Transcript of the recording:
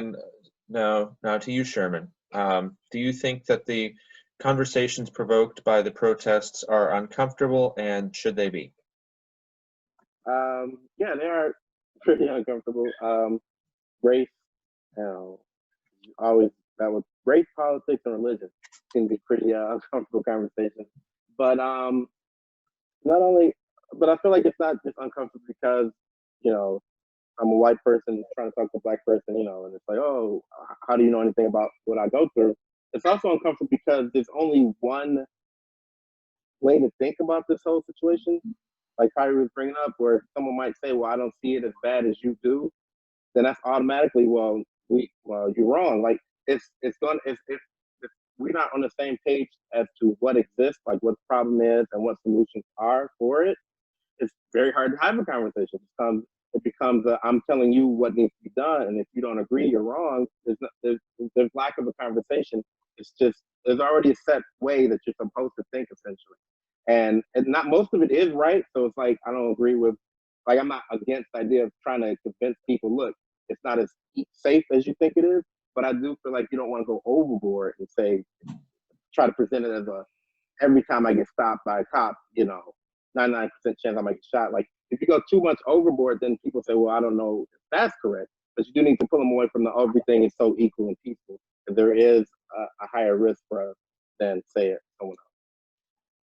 And now to you, Sherman. Do you think that the conversations provoked by the protests are uncomfortable, and should they be? Yeah, they are pretty uncomfortable. Race, you know, always that was race, politics, and religion can be pretty uncomfortable conversations. But not only, but I feel like it's not just uncomfortable because you know I'm a white person trying to talk to a black person, and it's like, oh, how do you know anything about what I go through? It's also uncomfortable because there's only one way to think about this whole situation. Like Kyrie was bringing up, where someone might say, well, I don't see it as bad as you do, then that's automatically, well, you're wrong. Like it's going if we're not on the same page as to what exists, like what the problem is and what solutions are for it, it's very hard to have a conversation. It becomes I'm telling you what needs to be done, and if you don't agree, you're wrong. There's lack of a conversation. It's just there's already a set way that you're supposed to think essentially, and not most of it is right. So it's like I don't agree with, like I'm not against the idea of trying to convince people, look, it's not as safe as you think it is, but I do feel like you don't want to go overboard and say try to present it as a every time I get stopped by a cop, 99% chance I might get shot. Like if you go too much overboard, then people say, well, I don't know if that's correct. But you do need to pull them away from the everything is so equal and peaceful. If there is a higher risk for than say it someone else.